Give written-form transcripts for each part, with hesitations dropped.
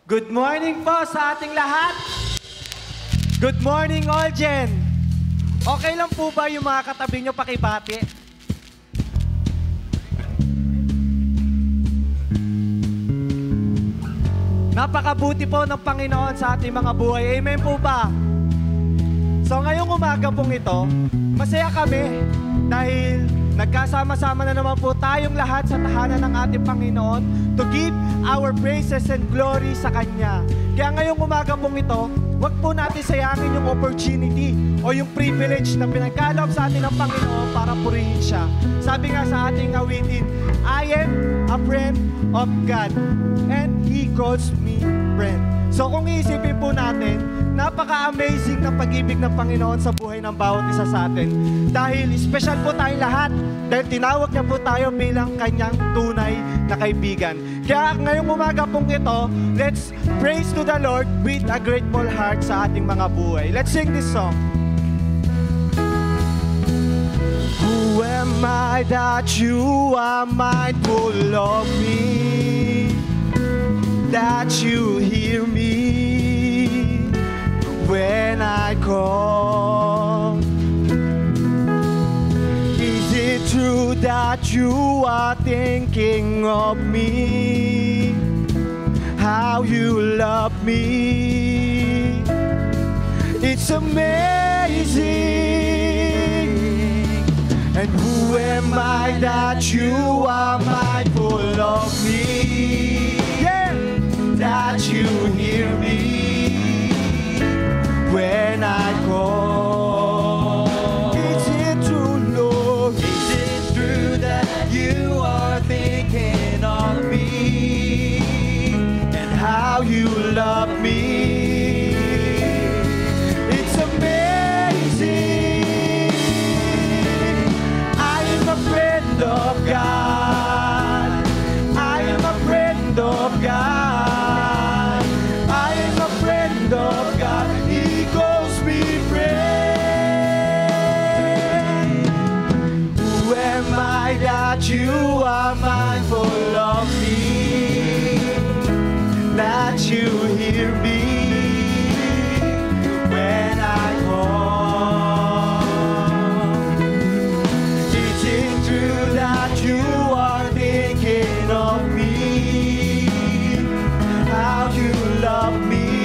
Good morning po sa ating lahat. Good morning, Olgen. Okay lang po ba yung mga katabi nyo pakibati? Napakabuti po ng Panginoon sa ating mga buhay. Amen po ba? So ngayong umaga pong ito, masaya kami dahil nagkasama-sama na naman po tayong lahat sa tahanan ng ating Panginoon to give our praises and glory sa Kanya. Kaya ngayong umaga pong ito, huwag po natin sayangin yung opportunity o yung privilege na pinagkaloob sa atin ng Panginoon para purihin siya. Sabi nga sa ating awitin, I am a friend of God and He calls me friend. So kung iisipin po natin, napaka-amazing ng pag-ibig ng Panginoon sa buhay ng bawat isa sa atin. Dahil special po tayong lahat, dahil tinawag niya po tayo bilang kanyang tunay na kaibigan. Kaya ngayong umaga pong ito, let's praise to the Lord with a grateful heart sa ating mga buhay. Let's sing this song. Who am I that you are mindful of me? That you hear me when I call. Is it true that you are thinking of me? How you love me? It's amazing. And who am I that you are mindful of me? That you hear me when I call. Is it true, Lord? Is it true that you are thinking of me and how you love me? It's amazing. I am a friend of God. I am a friend of God. Of God, He calls me friend. Who am I that you are mindful of me? That you hear me when I call. Is it true that you are thinking of me? How you love me?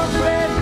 Friend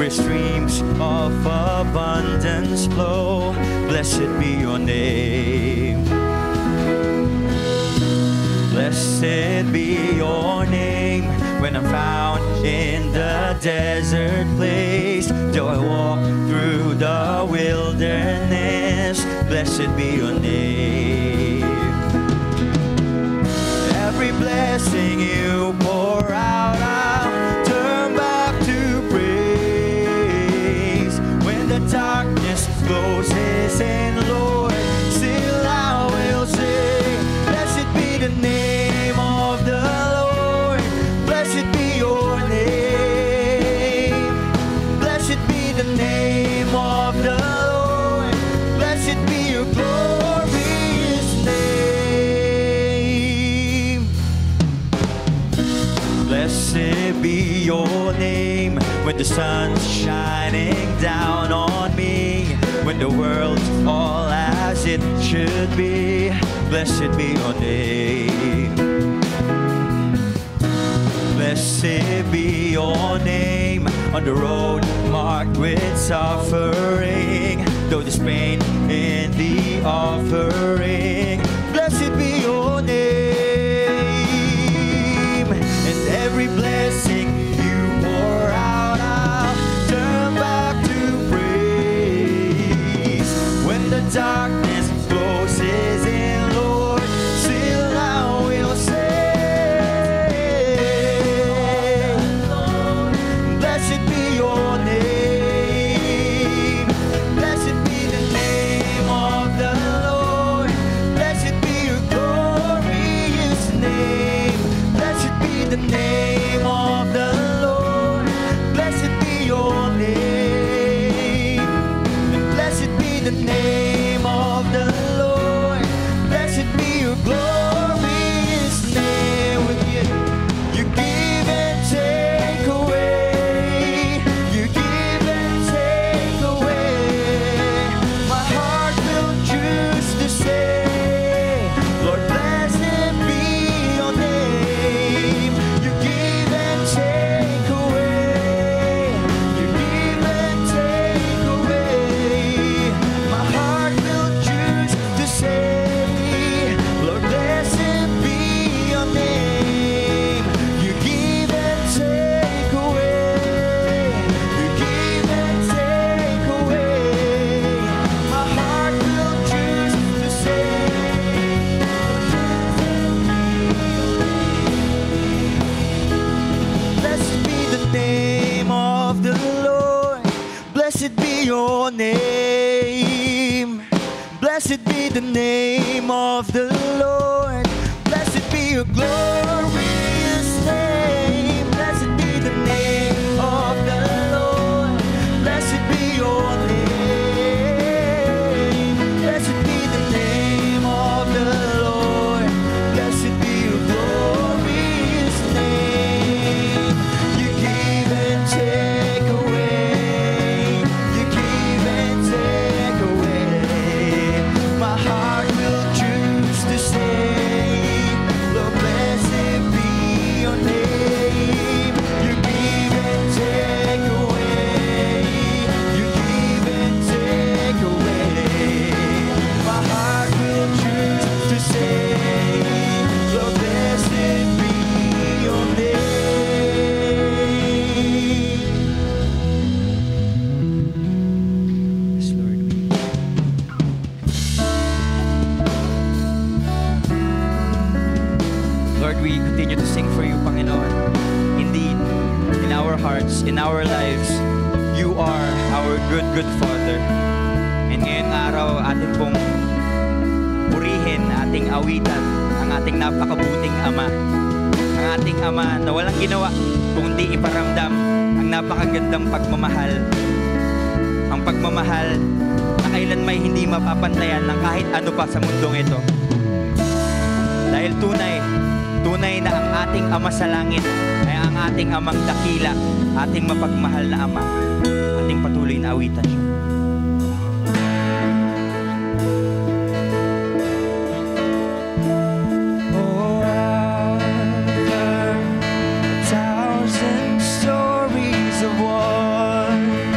where streams of abundance flow. Blessed be your name. Blessed be your name when I'm found in the desert place. Though I walk through the wilderness, blessed be your name. Every blessing you pour out, I'll turn back to praise. When the darkness closes in, Lord, still I will sing. Blessed be the name of the Lord. Blessed be your name. Blessed be the name of the Lord. Blessed be your glorious name. Blessed be your name when the sun's shining down on me, when the world's all as it should be. Blessed be your name. Blessed be your name on the road marked with suffering, though there's pain in the offering. Blessed be your name. And every blessing you pour out, I'll turn back to praise. When the darkness closes in, Lord, still I will say, blessed be your name. Blessed be the name of the Lord. Blessed be your glorious name. Blessed be the name of the Lord. Blessed be your name. And blessed be the name of the Lord. Blessed be your glorious name. With you, you give and take away. You give and take away. My heart will choose to say, Lord, blessed be your name. You give and take away. You give and take away. My heart will choose to say, Lord, blessed be your name. You give and take away. You give and take away. My heart will choose to say, blessed be the name of the Lord. Blessed be your name. Blessed be the name of the Lord. Blessed be your glorious name. Blessed be the name of the Lord. Blessed be your name. Blessed be the name of the Lord. Blessed be your glorious name. You give and take away. You give and take away. My heart will choose to say, Lord, blessed be your name. You give and take away. You give and take away. My heart will choose to say, Lord, blessed be your name. Yes, Lord. Lord, we continue to sing for you, Panginoon. Indeed, in our hearts, in our lives, you are our good, good Father. And ngayong araw, atin pong purihin, ating awitan, ang ating napakabuting Ama. Ang ating Ama na walang ginawa kundi iparamdam ang napakagandang pagmamahal. Ang pagmamahal na kailan may hindi mapapantayan ng kahit ano pa sa mundong ito. Dahil tunay na ang ating Ama sa langit ay ang ating Amang dakila, ating mapagmahal na Ama, ating patuloy na awitan siya. Oh, I've heard 1,000 stories of wonder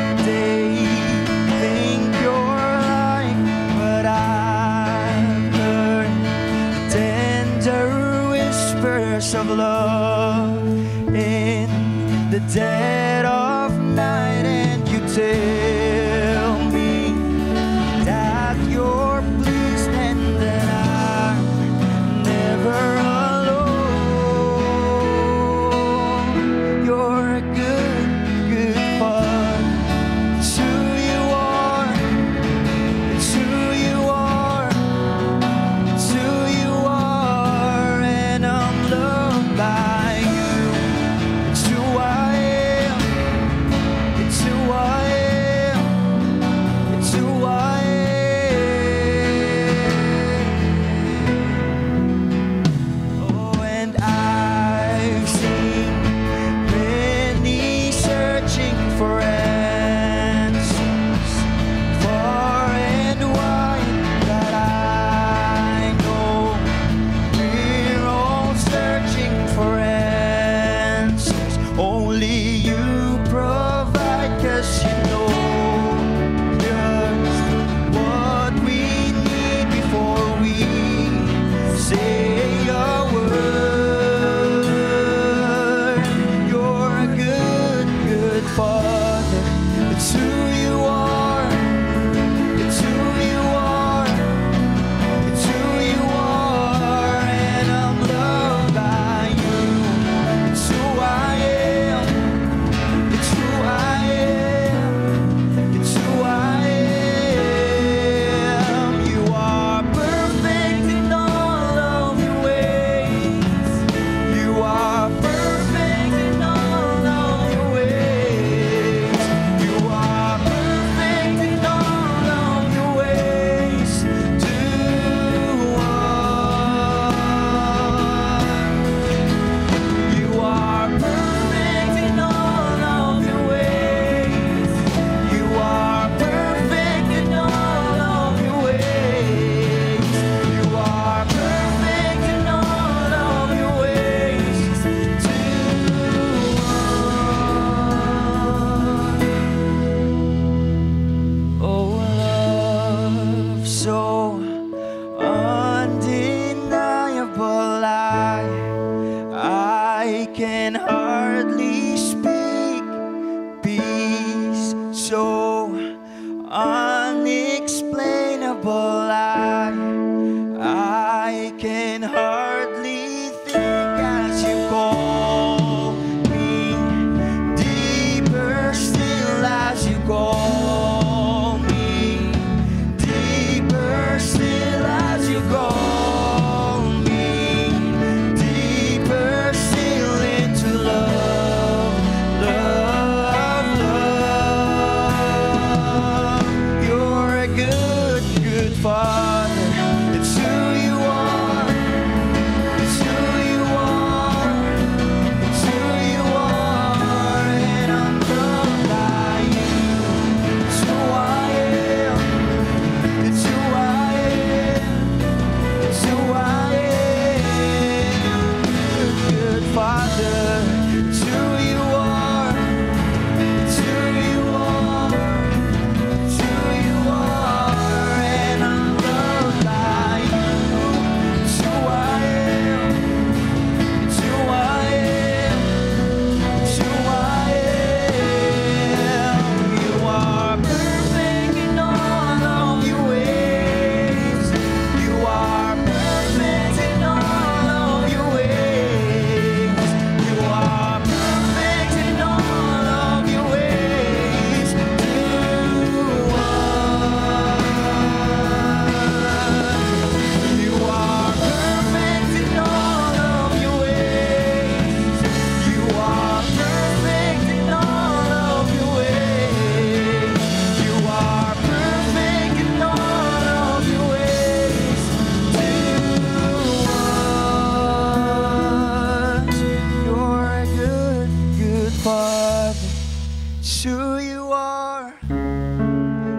are.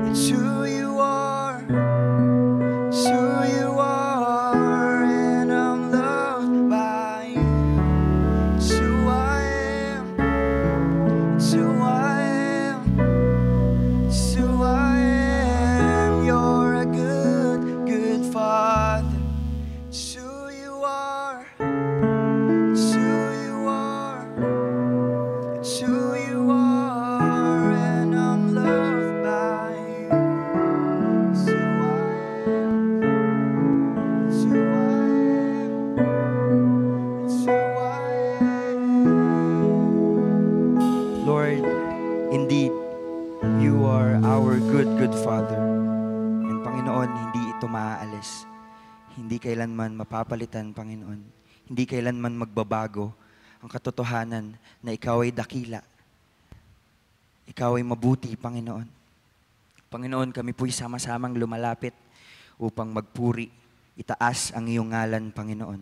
It's who you are. It's who you are. And I'm loved by you. It's who I am. It's who I am. It's who I am. You're a good, good Father. It's who you are. It's who you are. It's who you are. And I'm loved by you. It's who I am. It's who I am. It's who I am. Lord, indeed, you are our good, good Father. And Panginoon, hindi ito maaalis. Hindi kailanman mapapalitan, Panginoon. Hindi kailanman magbabago ang katotohanan na ikaw ay dakila. Ikaw ay mabuti, Panginoon. Panginoon, kami po'y sama-samang lumalapit upang magpuri, itaas ang iyong ngalan, Panginoon.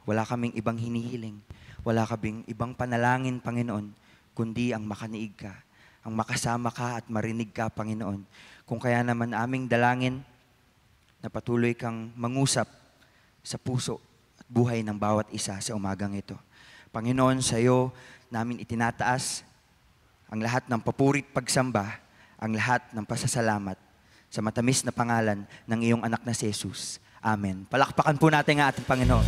Wala kaming ibang hinihiling. Wala kaming ibang panalangin, Panginoon, kundi ang makaniig ka, ang makasama ka at marinig ka, Panginoon. Kung kaya naman aming dalangin na patuloy kang mangusap sa puso at buhay ng bawat isa sa umagang ito. Panginoon, sa iyo namin itinataas ang lahat ng papurit pagsamba, ang lahat ng pasasalamat sa matamis na pangalan ng iyong anak na si Jesus. Amen. Palakpakan po natin ang ating Panginoon.